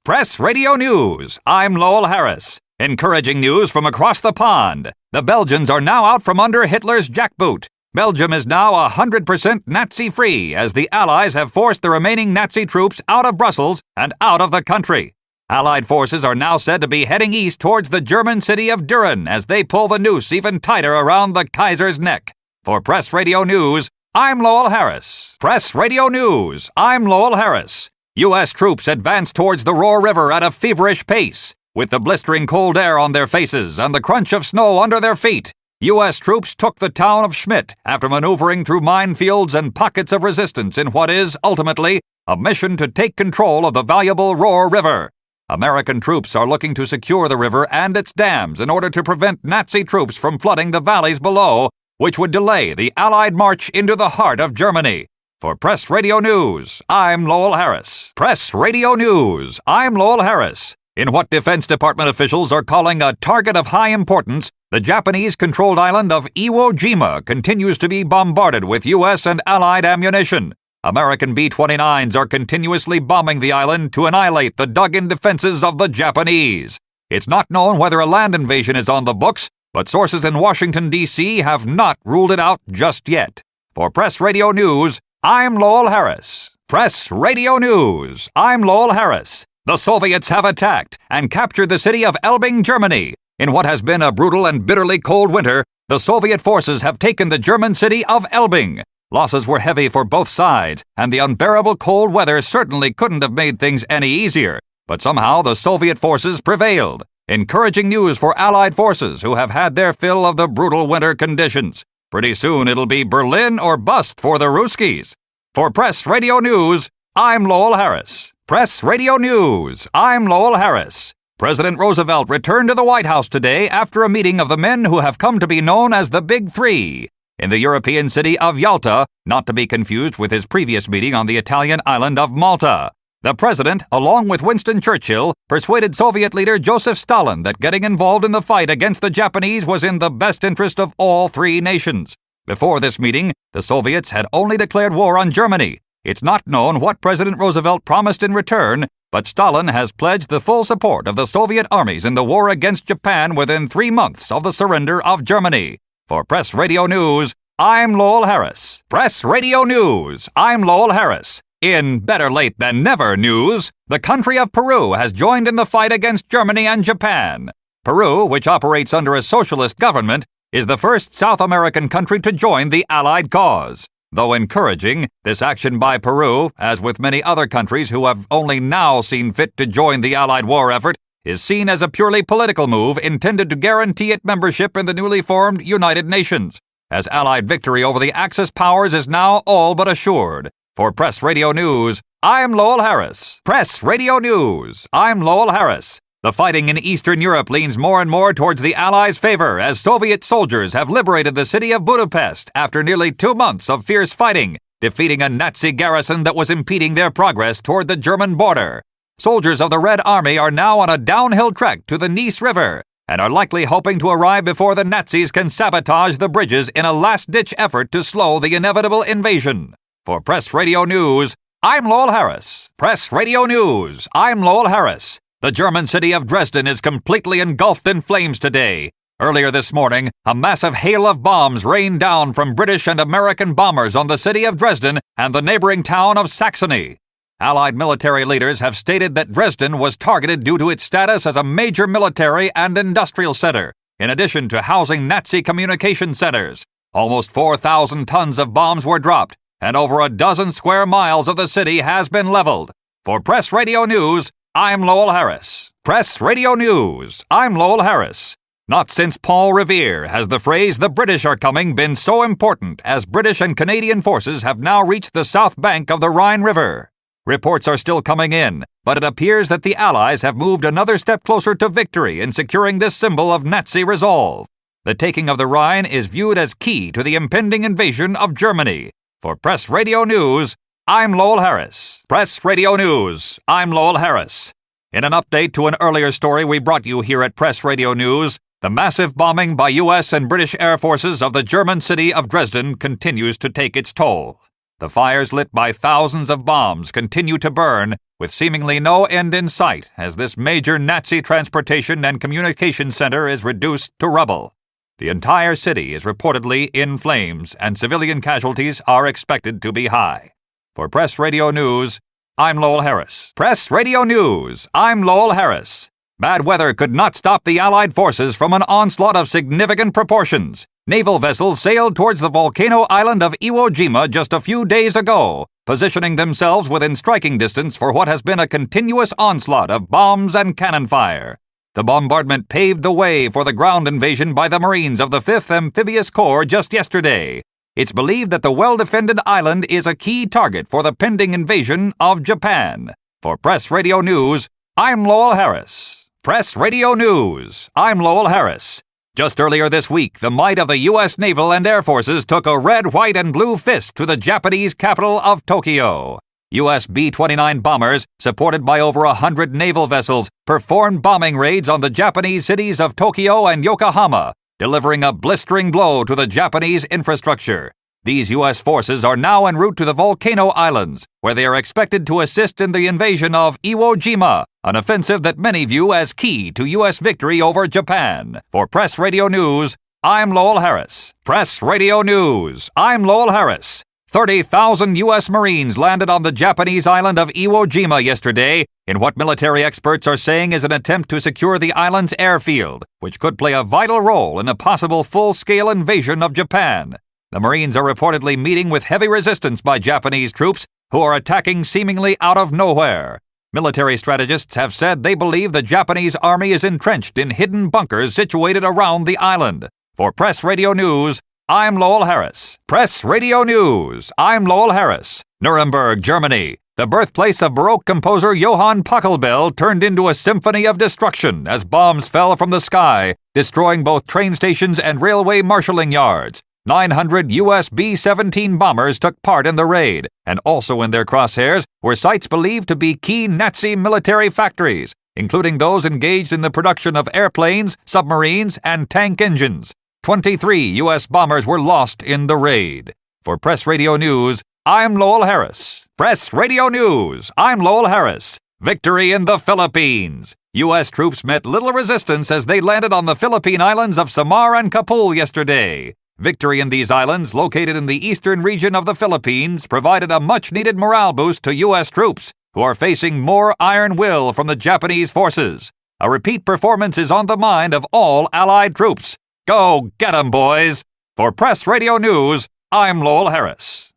Press Radio News. I'm Lowell Harris. Encouraging news from across the pond. The Belgians are now out from under Hitler's jackboot. Belgium is now 100% Nazi-free as the Allies have forced the remaining Nazi troops out of Brussels and out of the country. Allied forces are now said to be heading east towards the German city of Dresden as they pull the noose even tighter around the Kaiser's neck. For Press Radio News, I'm Lowell Harris. Press Radio News, I'm Lowell Harris. U.S. troops advance towards the Roar River at a feverish pace. With the blistering cold air on their faces and the crunch of snow under their feet, U.S. troops took the town of Schmidt after maneuvering through minefields and pockets of resistance in what is, ultimately, a mission to take control of the valuable Roar River. American troops are looking to secure the river and its dams in order to prevent Nazi troops from flooding the valleys below, which would delay the Allied march into the heart of Germany. For Press Radio News, I'm Lowell Harris. Press Radio News, I'm Lowell Harris. In what Defense Department officials are calling a target of high importance, the Japanese-controlled island of Iwo Jima continues to be bombarded with U.S. and Allied ammunition. American B-29s are continuously bombing the island to annihilate the dug-in defenses of the Japanese. It's not known whether a land invasion is on the books, but sources in Washington, D.C. have not ruled it out just yet. For Press Radio News, I'm Lowell Harris. Press Radio News, I'm Lowell Harris. The Soviets have attacked and captured the city of Elbing, Germany. In what has been a brutal and bitterly cold winter, the Soviet forces have taken the German city of Elbing. Losses were heavy for both sides, and the unbearable cold weather certainly couldn't have made things any easier. But somehow the Soviet forces prevailed. Encouraging news for Allied forces who have had their fill of the brutal winter conditions. Pretty soon it'll be Berlin or bust for the Ruskies. For Press Radio News, I'm Lowell Harris. Press Radio News, I'm Lowell Harris. President Roosevelt returned to the White House today after a meeting of the men who have come to be known as the Big Three. In the European city of Yalta, not to be confused with his previous meeting on the Italian island of Malta. The president, along with Winston Churchill, persuaded Soviet leader Joseph Stalin that getting involved in the fight against the Japanese was in the best interest of all three nations. Before this meeting, the Soviets had only declared war on Germany. It's not known what President Roosevelt promised in return, but Stalin has pledged the full support of the Soviet armies in the war against Japan within 3 months of the surrender of Germany. For Press Radio News, I'm Lowell Harris. Press Radio News, I'm Lowell Harris. In better late than never news, the country of Peru has joined in the fight against Germany and Japan. Peru, which operates under a socialist government, is the first South American country to join the Allied cause. Though encouraging, this action by Peru, as with many other countries who have only now seen fit to join the Allied war effort, is seen as a purely political move intended to guarantee it membership in the newly formed United Nations, as Allied victory over the Axis powers is now all but assured. For Press Radio News, I'm Lowell Harris. Press Radio News, I'm Lowell Harris. The fighting in Eastern Europe leans more and more towards the Allies' favor as Soviet soldiers have liberated the city of Budapest after nearly 2 months of fierce fighting, defeating a Nazi garrison that was impeding their progress toward the German border. Soldiers of the Red Army are now on a downhill trek to the Neisse River and are likely hoping to arrive before the Nazis can sabotage the bridges in a last-ditch effort to slow the inevitable invasion. For Press Radio News, I'm Lowell Harris. Press Radio News, I'm Lowell Harris. The German city of Dresden is completely engulfed in flames today. Earlier this morning, a massive hail of bombs rained down from British and American bombers on the city of Dresden and the neighboring town of Saxony. Allied military leaders have stated that Dresden was targeted due to its status as a major military and industrial center, in addition to housing Nazi communication centers. Almost 4,000 tons of bombs were dropped, and over a dozen square miles of the city has been leveled. For Press Radio News, I'm Lowell Harris. Press Radio News, I'm Lowell Harris. Not since Paul Revere has the phrase "the British are coming" been so important as British and Canadian forces have now reached the south bank of the Rhine River. Reports are still coming in, but it appears that the Allies have moved another step closer to victory in securing this symbol of Nazi resolve. The taking of the Rhine is viewed as key to the impending invasion of Germany. For Press Radio News, I'm Lowell Harris. Press Radio News, I'm Lowell Harris. In an update to an earlier story we brought you here at Press Radio News, the massive bombing by U.S. and British air forces of the German city of Dresden continues to take its toll. The fires lit by thousands of bombs continue to burn, with seemingly no end in sight as this major Nazi transportation and communication center is reduced to rubble. The entire city is reportedly in flames, and civilian casualties are expected to be high. For Press Radio News, I'm Lowell Harris. Press Radio News, I'm Lowell Harris. Bad weather could not stop the Allied forces from an onslaught of significant proportions. Naval vessels sailed towards the volcano island of Iwo Jima just a few days ago, positioning themselves within striking distance for what has been a continuous onslaught of bombs and cannon fire. The bombardment paved the way for the ground invasion by the Marines of the 5th Amphibious Corps just yesterday. It's believed that the well-defended island is a key target for the pending invasion of Japan. For Press Radio News, I'm Lowell Harris. Press Radio News, I'm Lowell Harris. Just earlier this week, the might of the U.S. Naval and Air Forces took a red, white, and blue fist to the Japanese capital of Tokyo. U.S. B-29 bombers, supported by over 100 naval vessels, performed bombing raids on the Japanese cities of Tokyo and Yokohama, delivering a blistering blow to the Japanese infrastructure. These U.S. forces are now en route to the volcano islands, where they are expected to assist in the invasion of Iwo Jima, an offensive that many view as key to U.S. victory over Japan. For Press Radio News, I'm Lowell Harris. Press Radio News, I'm Lowell Harris. 30,000 U.S. Marines landed on the Japanese island of Iwo Jima yesterday in what military experts are saying is an attempt to secure the island's airfield, which could play a vital role in a possible full-scale invasion of Japan. The Marines are reportedly meeting with heavy resistance by Japanese troops who are attacking seemingly out of nowhere. Military strategists have said they believe the Japanese army is entrenched in hidden bunkers situated around the island. For Press Radio News, I'm Lowell Harris. Press Radio News, I'm Lowell Harris. Nuremberg, Germany. The birthplace of Baroque composer Johann Pachelbel turned into a symphony of destruction as bombs fell from the sky, destroying both train stations and railway marshalling yards. 900 U.S. B-17 bombers took part in the raid, and also in their crosshairs were sites believed to be key Nazi military factories, including those engaged in the production of airplanes, submarines, and tank engines. 23 U.S. bombers were lost in the raid. For Press Radio News, I'm Lowell Harris. Press Radio News, I'm Lowell Harris. Victory in the Philippines. U.S. troops met little resistance as they landed on the Philippine islands of Samar and Kapul yesterday. Victory in these islands, located in the eastern region of the Philippines, provided a much-needed morale boost to U.S. troops, who are facing more iron will from the Japanese forces. A repeat performance is on the mind of all Allied troops. Go get 'em, boys! For Press Radio News, I'm Lowell Harris.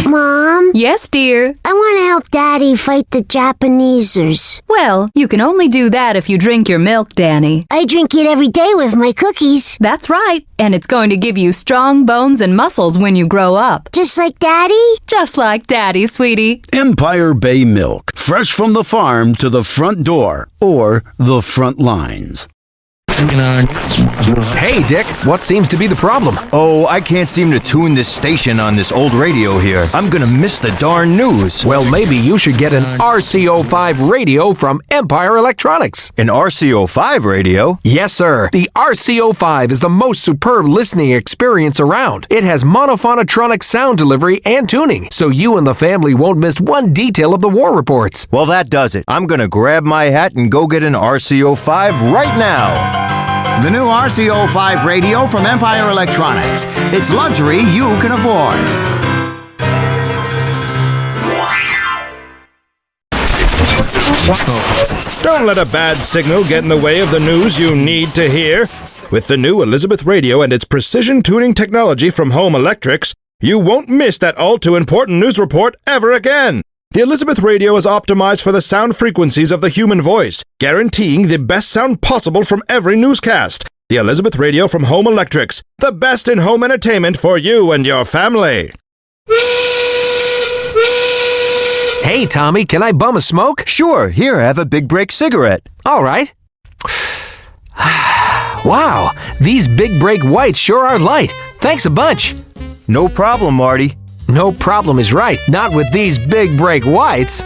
Mom? Yes, dear? I want to help Daddy fight the Japanesers. Well, you can only do that if you drink your milk, Danny. I drink it every day with my cookies. That's right, and it's going to give you strong bones and muscles when you grow up. Just like Daddy? Just like Daddy, sweetie. Empire Bay Milk. Fresh from the farm to the front door or the front lines. Hey, Dick, what seems to be the problem? Oh, I can't seem to tune this station on this old radio here. I'm gonna miss the darn news. Well, maybe you should get an RCO5 radio from Empire Electronics. An RCO5 radio? Yes, sir. The RCO5 is the most superb listening experience around. It has monophonotronic sound delivery and tuning, so you and the family won't miss one detail of the war reports. Well, that does it. I'm gonna grab my hat and go get an RCO5 right now. The new RCO5 radio from Empire Electronics. It's luxury you can afford. Don't let a bad signal get in the way of the news you need to hear. With the new Elizabeth radio and its precision tuning technology from Home Electrics, you won't miss that all-too-important news report ever again. The Elizabeth radio is optimized for the sound frequencies of the human voice, guaranteeing the best sound possible from every newscast. The Elizabeth radio from Home Electrics, the best in home entertainment for you and your family. Hey, Tommy, can I bum a smoke? Sure, here, have a Big Break cigarette. All right. Wow, these Big Break whites sure are light. Thanks a bunch. No problem, Marty. No problem is right, not with these Big Break whites.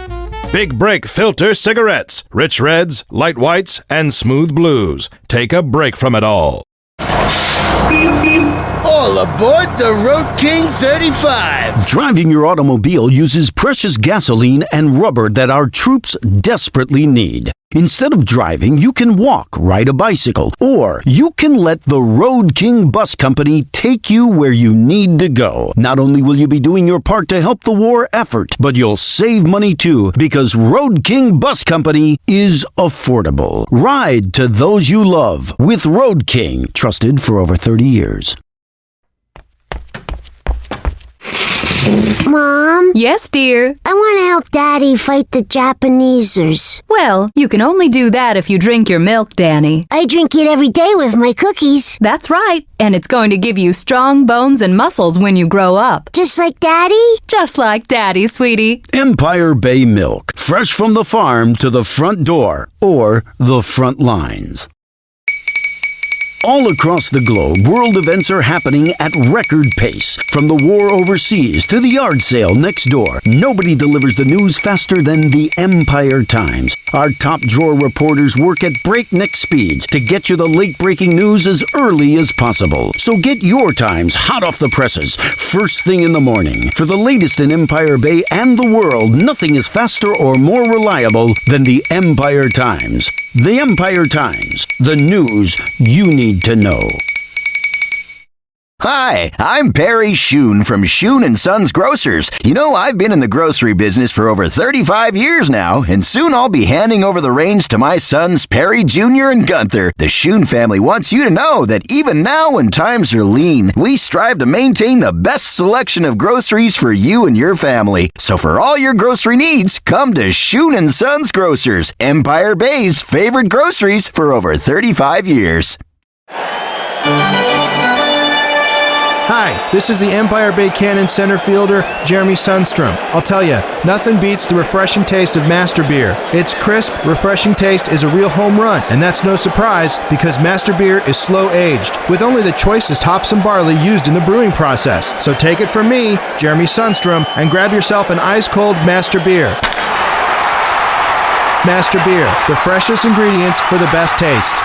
Big Break filter cigarettes, rich reds, light whites, and smooth blues. Take a break from it all. All aboard the Road King 35! Driving your automobile uses precious gasoline and rubber that our troops desperately need. Instead of driving, you can walk, ride a bicycle, or you can let the Road King Bus Company take you where you need to go. Not only will you be doing your part to help the war effort, but you'll save money too, because Road King Bus Company is affordable. Ride to those you love with Road King, trusted for over 30 years. Mom? Yes, dear. I want to help Daddy fight the Japanesers. Well, you can only do that if you drink your milk, Danny. I drink it every day with my cookies. That's right. And it's going to give you strong bones and muscles when you grow up. Just like Daddy? Just like Daddy, sweetie. Empire Bay Milk. Fresh from the farm to the front door or the front lines. All across the globe, world events are happening at record pace. From the war overseas to the yard sale next door, nobody delivers the news faster than the Empire Times. Our top drawer reporters work at breakneck speeds to get you the late-breaking news as early as possible. So get your Times hot off the presses, first thing in the morning. For the latest in Empire Bay and the world, nothing is faster or more reliable than the Empire Times. The Empire Times, the news you need to know. Hi, I'm Perry Schoon from Schoon & Sons Grocers. You know, I've been in the grocery business for over 35 years now, and soon I'll be handing over the reins to my sons, Perry Jr. and Gunther. The Schoon family wants you to know that even now when times are lean, we strive to maintain the best selection of groceries for you and your family. So for all your grocery needs, come to Schoon & Sons Grocers, Empire Bay's favorite groceries for over 35 years. Hi, this is the Empire Bay Cannon center fielder, Jeremy Sundstrom. I'll tell you, nothing beats the refreshing taste of Master Beer. Its crisp, refreshing taste is a real home run, and that's no surprise because Master Beer is slow-aged, with only the choicest hops and barley used in the brewing process. So take it from me, Jeremy Sundstrom, and grab yourself an ice-cold Master Beer. Master Beer, the freshest ingredients for the best taste.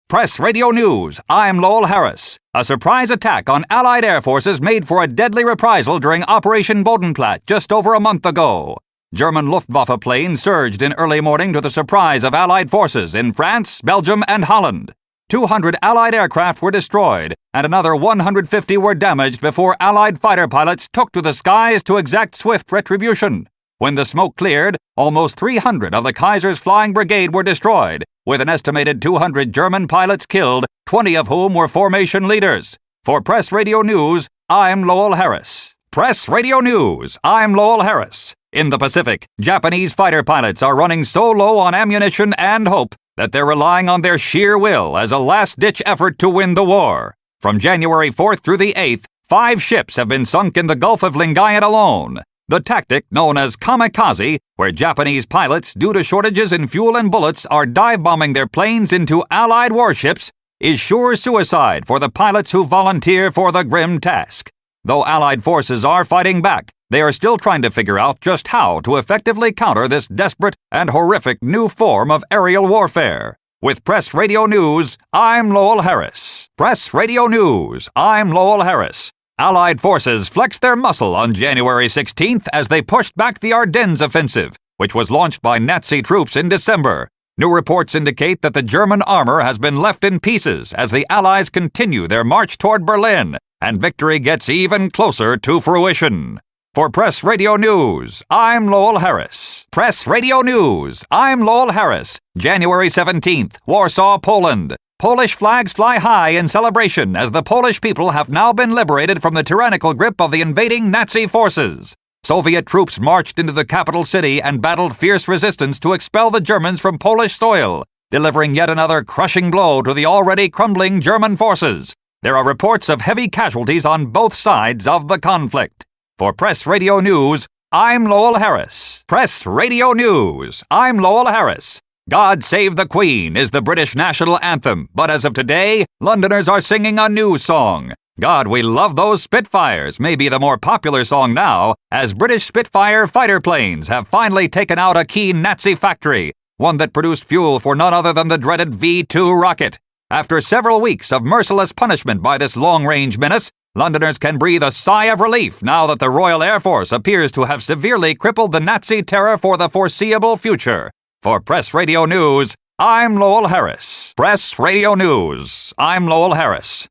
Press Radio News. I'm Lowell Harris. A surprise attack on Allied air forces made for a deadly reprisal during Operation Bodenplatte just over a month ago. German Luftwaffe planes surged in early morning to the surprise of Allied forces in France, Belgium, and Holland. 200 Allied aircraft were destroyed, and another 150 were damaged before Allied fighter pilots took to the skies to exact swift retribution. When the smoke cleared, almost 300 of the Kaiser's flying brigade were destroyed, with an estimated 200 German pilots killed, 20 of whom were formation leaders. For Press Radio News, I'm Lowell Harris. Press Radio News, I'm Lowell Harris. In the Pacific, Japanese fighter pilots are running so low on ammunition and hope that they're relying on their sheer will as a last-ditch effort to win the war. From January 4th through the 8th, 5 ships have been sunk in the Gulf of Lingayen alone. The tactic, known as kamikaze, where Japanese pilots, due to shortages in fuel and bullets, are dive-bombing their planes into Allied warships, is sure suicide for the pilots who volunteer for the grim task. Though Allied forces are fighting back, they are still trying to figure out just how to effectively counter this desperate and horrific new form of aerial warfare. With Press Radio News, I'm Lowell Harris. Press Radio News, I'm Lowell Harris. Allied forces flexed their muscle on January 16th as they pushed back the Ardennes offensive, which was launched by Nazi troops in December. New reports indicate that the German armor has been left in pieces as the Allies continue their march toward Berlin, and victory gets even closer to fruition. For Press Radio News, I'm Lowell Harris. Press Radio News, I'm Lowell Harris. January 17th, Warsaw, Poland. Polish flags fly high in celebration as the Polish people have now been liberated from the tyrannical grip of the invading Nazi forces. Soviet troops marched into the capital city and battled fierce resistance to expel the Germans from Polish soil, delivering yet another crushing blow to the already crumbling German forces. There are reports of heavy casualties on both sides of the conflict. For Press Radio News, I'm Lowell Harris. Press Radio News, I'm Lowell Harris. God Save the Queen is the British national anthem, but as of today, Londoners are singing a new song. God, We Love Those Spitfires may be the more popular song now, as British Spitfire fighter planes have finally taken out a key Nazi factory, one that produced fuel for none other than the dreaded V-2 rocket. After several weeks of merciless punishment by this long-range menace, Londoners can breathe a sigh of relief now that the Royal Air Force appears to have severely crippled the Nazi terror for the foreseeable future. For Press Radio News, I'm Lowell Harris. Press Radio News, I'm Lowell Harris.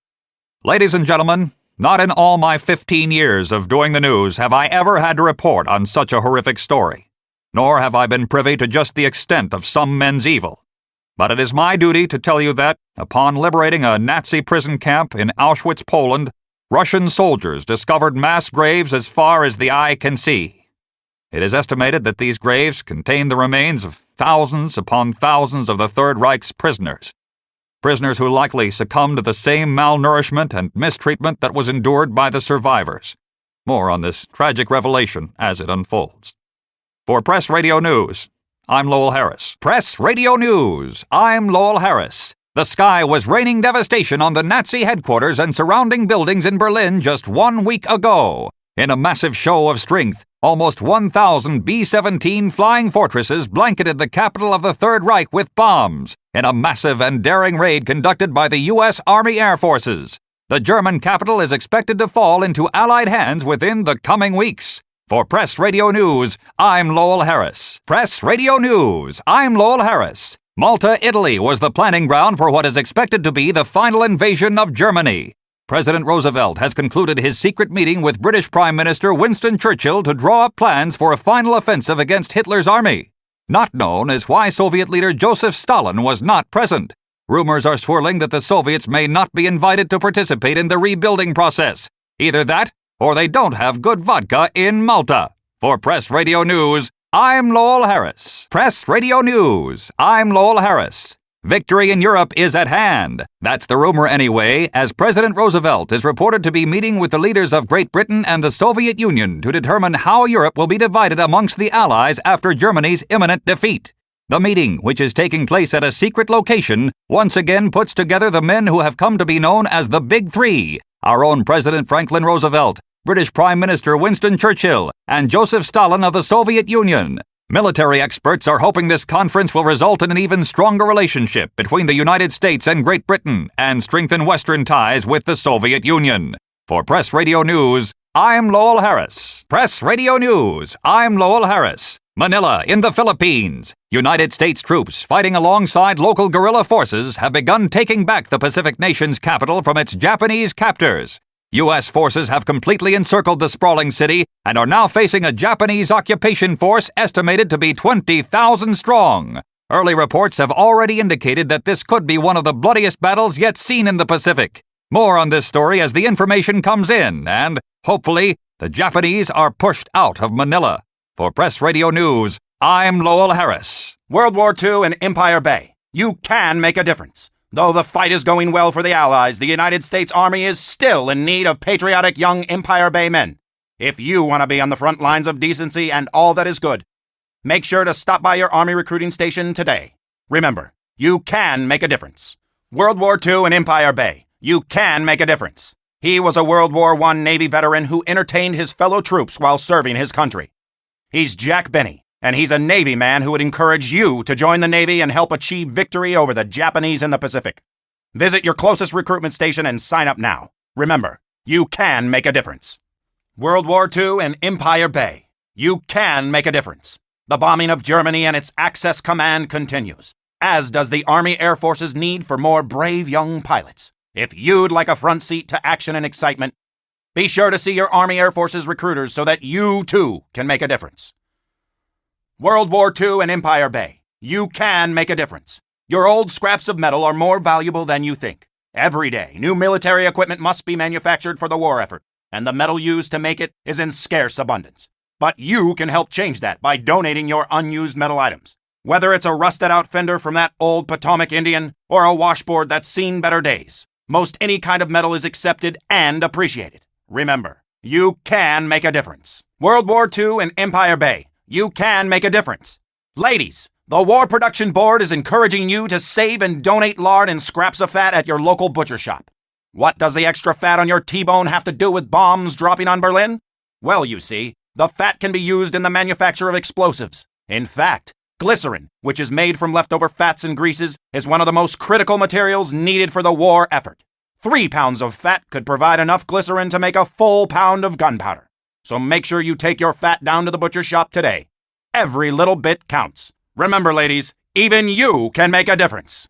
Ladies and gentlemen, not in all my 15 years of doing the news have I ever had to report on such a horrific story, nor have I been privy to just the extent of some men's evil. But it is my duty to tell you that, upon liberating a Nazi prison camp in Auschwitz, Poland, Russian soldiers discovered mass graves as far as the eye can see. It is estimated that these graves contain the remains of thousands upon thousands of the Third Reich's prisoners who likely succumbed to the same malnourishment and mistreatment that was endured by the survivors. More on this tragic revelation as it unfolds. For Press Radio News, I'm Lowell Harris. Press Radio News, I'm Lowell Harris. The sky was raining devastation on the Nazi headquarters and surrounding buildings in Berlin just 1 week ago. In a massive show of strength, almost 1,000 B-17 flying fortresses blanketed the capital of the Third Reich with bombs in a massive and daring raid conducted by the U.S. Army Air Forces. The German capital is expected to fall into Allied hands within the coming weeks. For Press Radio News, I'm Lowell Harris. Press Radio News, I'm Lowell Harris. Malta, Italy was the planning ground for what is expected to be the final invasion of Germany. President Roosevelt has concluded his secret meeting with British Prime Minister Winston Churchill to draw up plans for a final offensive against Hitler's army. Not known is why Soviet leader Joseph Stalin was not present. Rumors are swirling that the Soviets may not be invited to participate in the rebuilding process. Either that, or they don't have good vodka in Malta. For Press Radio News, I'm Lowell Harris. Press Radio News, I'm Lowell Harris. Victory in Europe is at hand. That's the rumor anyway, as President Roosevelt is reported to be meeting with the leaders of Great Britain and the Soviet Union to determine how Europe will be divided amongst the Allies after Germany's imminent defeat. The meeting, which is taking place at a secret location, once again puts together the men who have come to be known as the Big Three: our own President Franklin Roosevelt, British Prime Minister Winston Churchill, and Joseph Stalin of the Soviet Union. Military experts are hoping this conference will result in an even stronger relationship between the United States and Great Britain and strengthen Western ties with the Soviet Union. For Press Radio News, I'm Lowell Harris. Press Radio News, I'm Lowell Harris. Manila, in the Philippines. United States troops fighting alongside local guerrilla forces have begun taking back the Pacific nation's capital from its Japanese captors. U.S. forces have completely encircled the sprawling city and are now facing a Japanese occupation force estimated to be 20,000 strong. Early reports have already indicated that this could be one of the bloodiest battles yet seen in the Pacific. More on this story as the information comes in, and, hopefully, the Japanese are pushed out of Manila. For Press Radio News, I'm Lowell Harris. World War II and Empire Bay. You can make a difference. Though the fight is going well for the Allies, the United States Army is still in need of patriotic young Empire Bay men. If you want to be on the front lines of decency and all that is good, make sure to stop by your Army recruiting station today. Remember, you can make a difference. World War II and Empire Bay. You can make a difference. He was a World War I Navy veteran who entertained his fellow troops while serving his country. He's Jack Benny, and he's a Navy man who would encourage you to join the Navy and help achieve victory over the Japanese in the Pacific. Visit your closest recruitment station and sign up now. Remember, you can make a difference. World War II and Empire Bay. You can make a difference. The bombing of Germany and its Axis Command continues, as does the Army Air Force's need for more brave young pilots. If you'd like a front seat to action and excitement, be sure to see your Army Air Force's recruiters so that you, too, can make a difference. World War II and Empire Bay. You can make a difference. Your old scraps of metal are more valuable than you think. Every day, new military equipment must be manufactured for the war effort, and the metal used to make it is in scarce abundance. But you can help change that by donating your unused metal items. Whether it's a rusted-out fender from that old Potomac Indian or a washboard that's seen better days, most any kind of metal is accepted and appreciated. Remember, you can make a difference. World War II and Empire Bay. You can make a difference. Ladies, the War Production Board is encouraging you to save and donate lard and scraps of fat at your local butcher shop. What does the extra fat on your T-bone have to do with bombs dropping on Berlin? Well, you see, the fat can be used in the manufacture of explosives. In fact, Glycerin, which is made from leftover fats and greases, is one of the most critical materials needed for the war effort. 3 pounds of fat could provide enough glycerin to make a full pound of gunpowder. So make sure you take your fat down to the butcher shop today. Every little bit counts. Remember, ladies, even you can make a difference.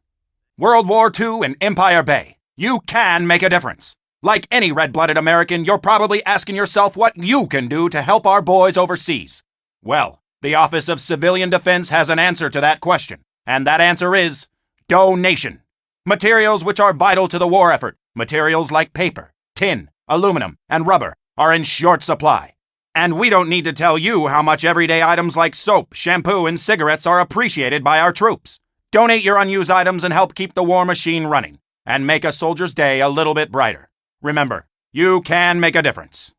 World War II and Empire Bay. You can make a difference. Like any red-blooded American, you're probably asking yourself what you can do to help our boys overseas. Well, the Office of Civilian Defense has an answer to that question, and that answer is donation. Materials which are vital to the war effort, materials like paper, tin, aluminum, and rubber, are in short supply. And we don't need to tell you how much everyday items like soap, shampoo, and cigarettes are appreciated by our troops. Donate your unused items and help keep the war machine running, and make a soldier's day a little bit brighter. Remember, you can make a difference.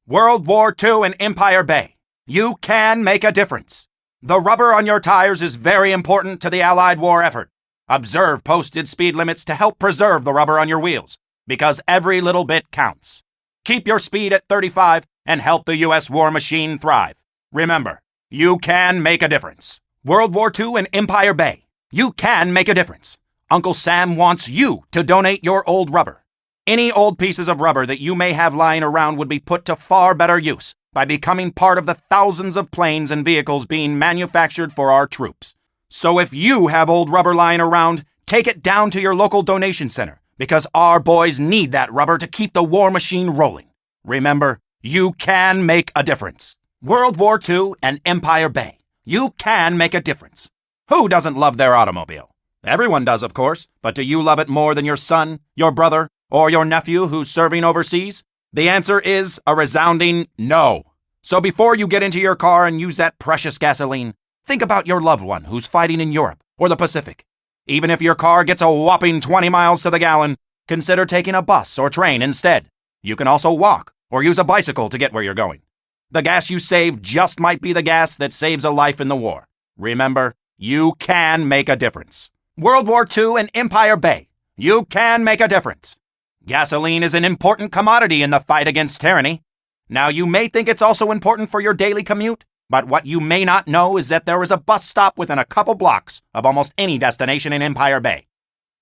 World War II and Empire Bay. You can make a difference. The rubber on your tires is very important to the Allied war effort. Observe posted speed limits to help preserve the rubber on your wheels, because every little bit counts. Keep your speed at 35 and help the U.S. war machine thrive. Remember, you can make a difference. World War II and Empire Bay. You can make a difference. Uncle Sam wants you to donate your old rubber. Any old pieces of rubber that you may have lying around would be put to far better use by becoming part of the thousands of planes and vehicles being manufactured for our troops. So if you have old rubber lying around, take it down to your local donation center, because our boys need that rubber to keep the war machine rolling. Remember, you can make a difference. World War II and Empire Bay. You can make a difference. Who doesn't love their automobile? Everyone does, of course, but do you love it more than your son, your brother, or your nephew who's serving overseas? The answer is a resounding no. So before you get into your car and use that precious gasoline, think about your loved one who's fighting in Europe or the Pacific. Even if your car gets a whopping 20 miles to the gallon, consider taking a bus or train instead. You can also walk or use a bicycle to get where you're going. The gas you save just might be the gas that saves a life in the war. Remember, you can make a difference. World War II and Empire Bay. You can make a difference. Gasoline is an important commodity in the fight against tyranny. Now, you may think it's also important for your daily commute, but what you may not know is that there is a bus stop within a couple blocks of almost any destination in Empire Bay.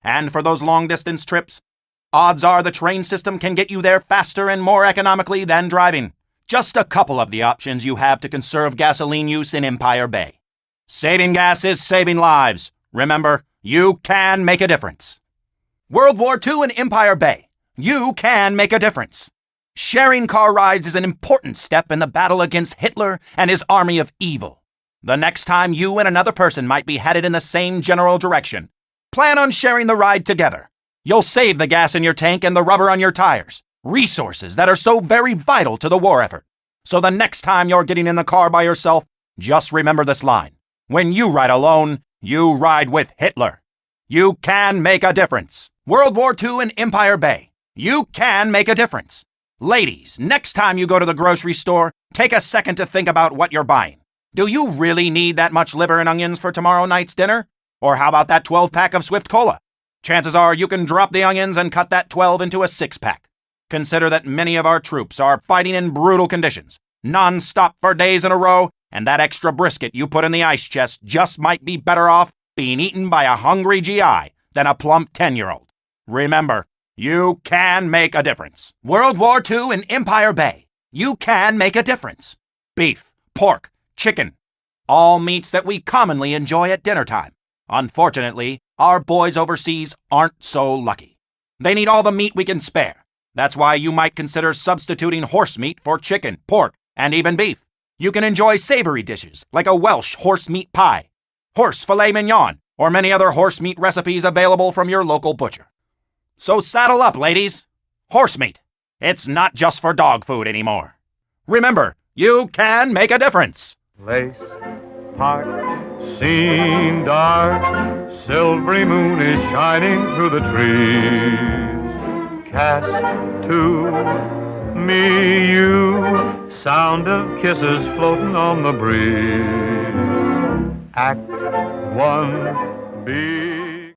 And for those long-distance trips, odds are the train system can get you there faster and more economically than driving. Just a couple of the options you have to conserve gasoline use in Empire Bay. Saving gas is saving lives. Remember, you can make a difference. World War II and Empire Bay. You can make a difference. Sharing car rides is an important step in the battle against Hitler and his army of evil. The next time you and another person might be headed in the same general direction, plan on sharing the ride together. You'll save the gas in your tank and the rubber on your tires, resources that are so very vital to the war effort. So the next time you're getting in the car by yourself, just remember this line. When you ride alone, you ride with Hitler. You can make a difference. World War II and Empire Bay. You can make a difference. Ladies, next time you go to the grocery store, take a second to think about what you're buying. Do you really need that much liver and onions for tomorrow night's dinner? Or how about that 12-pack of Swift Cola? Chances are you can drop the onions and cut that 12 into a 6-pack. Consider that many of our troops are fighting in brutal conditions, non-stop for days in a row, and that extra brisket you put in the ice chest just might be better off being eaten by a hungry GI than a plump 10-year-old. Remember, you can make a difference. World War II and Empire Bay. You can make a difference. Beef, pork, chicken, all meats that we commonly enjoy at dinner time. Unfortunately, our boys overseas aren't so lucky. They need all the meat we can spare. That's why you might consider substituting horse meat for chicken, pork, and even beef. You can enjoy savory dishes like a Welsh horse meat pie, horse filet mignon, or many other horse meat recipes available from your local butcher. So saddle up, ladies. Horse meat. It's not just for dog food anymore. Remember, you can make a difference. Place, park, scene dark, silvery moon is shining through the trees. Cast to me you, sound of kisses floating on the breeze. Act one, be